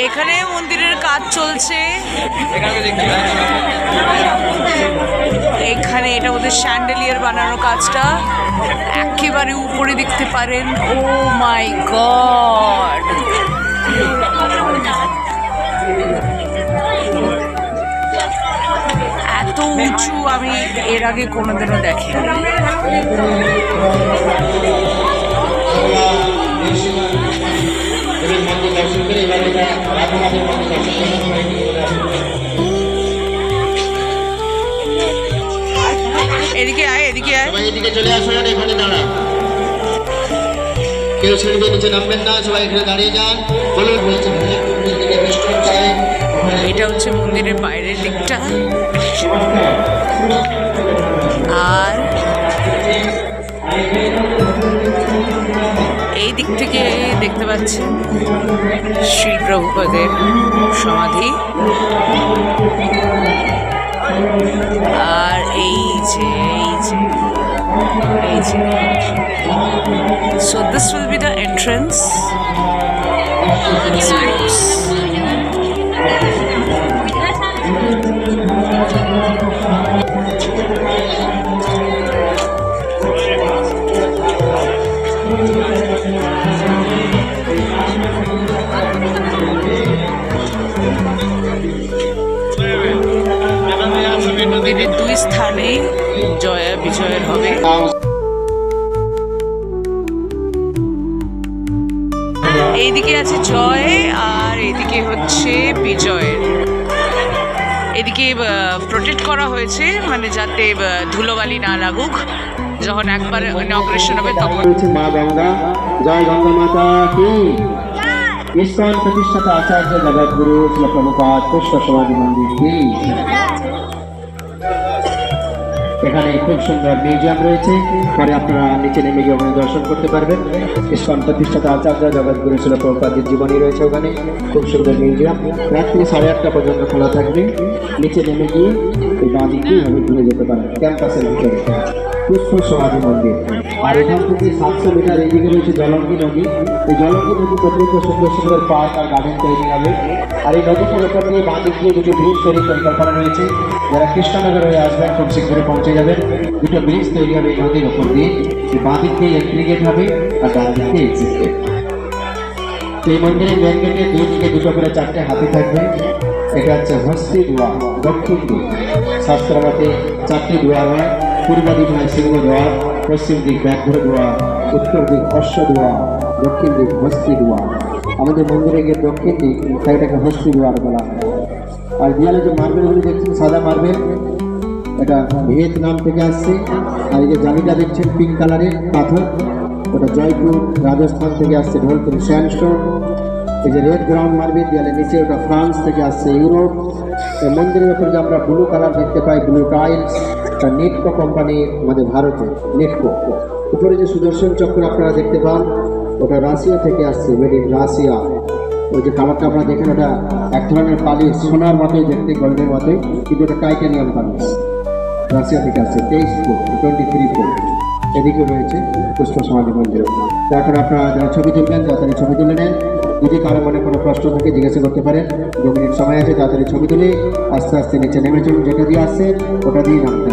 এখানে মন্দিরের কাজ চলছে। এখানে এটা ওদের স্যান্ডেলিয়ার বানানোর কাজটা একেবারে উপরে দেখতে পারেন। ও মাই গড, এত উঁচু আমি এর আগে কোনোদিনও দেখিনি। এদিকে আয়, এদিকে আয়, এদিকে চলে আসুন, এখানে দাঁড়া, কেউ সিঁড়িতে নিচে নামবেন না, সবাই এখানে দাঁড়িয়ে যান। বলুন এটা হচ্ছে মন্দিরের বাইরের দিকটা। আর এই দিক থেকে দেখতে পাচ্ছেন শ্রী প্রভুপাদের সমাধি। আর এই যে so this will be the entrance. মন্দিরের দুই স্থানে জয়া বিজয়ের হবে। এইদিকে আছে জয় আর এইদিকে হচ্ছে বিজয়ের। এদিকে প্রোটেক্ট করা হয়েছে, মানে যাতে ধুলোবালি না লাগুক। যখন একবার ইনগ্রেশন হবে তখন। মা গঙ্গা, জয় গঙ্গা মাতা কি। ইসকন প্রতিষ্ঠাতা আচার্য জগৎগুরু শ্রী প্রভুপাদ পুষ্প সমাধি মন্দির কি। এখানে খুব সুন্দর মিউজিয়াম রয়েছে, পরে আপনারা নিচে নেমে গিয়ে ওখানে দর্শন করতে পারবেন। ইসকন প্রতিষ্ঠাতা আচার্য জগৎগুরু শ্রী প্রভুপাদের জীবনী রয়েছে ওখানে, খুব সুন্দর মিউজিয়াম। রাত্রি 8:30 পর্যন্ত খোলা থাকবে। নিচে নেমে গিয়ে এই বাঁ দিক দিয়ে ঘুরে যেতে পারেন ক্যাম্পাসের ভিতরে পুষ্প সমাধি মন্দির। আর এখান থেকে 700 মিটার এইদিকে রয়েছে জলঙ্গি নদী। এই জলঙ্গি নদী পর্যন্ত সুন্দর সুন্দর পার্ক আর গার্ডেন তৈরি হবে। আর এই নদীটির ওপর দিয়ে বাঁ দিক দিয়ে দুটো ব্রিজ তৈরির পরিকল্পনা রয়েছে। যারা কৃষ্ণনগর হয়ে আসবেন খুব শীঘ্রই পৌঁছে যাবেন। দুটো ব্রিজ তৈরি হবে এই নদীর ওপর দিয়ে। এই বাঁ দিক দিয়ে এন্ট্রি গেট হবে আর ডান দিক দিয়ে এক্সিট গেট। এই মন্দিরের মেন গেটে দুই দিকে দুটো করে 4টে হাতি থাকবে। এটা হচ্ছে হস্তি দুয়ার, দক্ষিণ দিক। শাস্ত্র মতে 4টি দুয়ার হয়। পূর্ব দিক হয় সিংহ দুয়ার, পশ্চিম দিক ব্যাঘ্র দুয়ার, উত্তর দিক অশ্ব দুয়ার, দক্ষিণ দিক হস্তি দুয়ার। আমাদের মন্দিরে গিয়ে দক্ষিণ দিক, তাই এটাকে হস্তি দুয়ার বলা হয়। আর দেয়ালে যে মার্বেলগুলি দেখছেন সাদা মার্বেল, এটা ভিয়েতনাম থেকে আসছে। আর এই যে জালিটা দেখছেন পিঙ্ক কালারের পাথর, ওটা জয়পুর রাজস্থান থেকে আসছে ঢোলপুর স্যান্ডস্টোন। এই যে রেড গ্রাউন্ড মার্বেল দেয়ালের নিচে, ওটা ফ্রান্স থেকে আসছে ইউরোপ। এই মন্দিরের উপরে যে আমরা ব্লু কালার দেখতে পাই, ব্লু টাইলস, তা নেটকো কোম্পানি আমাদের ভারতে, নেটকো। উপরে যে সুদর্শন চক্র আপনারা দেখতে পান, ওটা রাশিয়া থেকে আসছে, মেড ইন রাশিয়া। ওই যে কালারটা আপনারা দেখেন, ওটা এক ধরনের পালিশ, সোনার মতোই দেখতে, গোল্ডের মতোই, কিন্তু ওটা টাইটানিয়াম পালিশ। রাশিয়া থেকে আসছে 23 ফুট 23 ফুট। এদিকে রয়েছে পুষ্প সমাধি মন্দির। তো এখন আপনারা যারা ছবি তুলবেন তাড়াতাড়ি ছবি তুলে নেন। যদি কারো মনে কোনো প্রশ্ন থাকে জিজ্ঞাসা করতে পারেন। 2 মিনিট সময় আছে, তাড়াতাড়ি ছবি তুলে আস্তে আস্তে নিচে নেমে চলুন। যেটা দিয়ে আসছে ওটা দিয়ে নামতে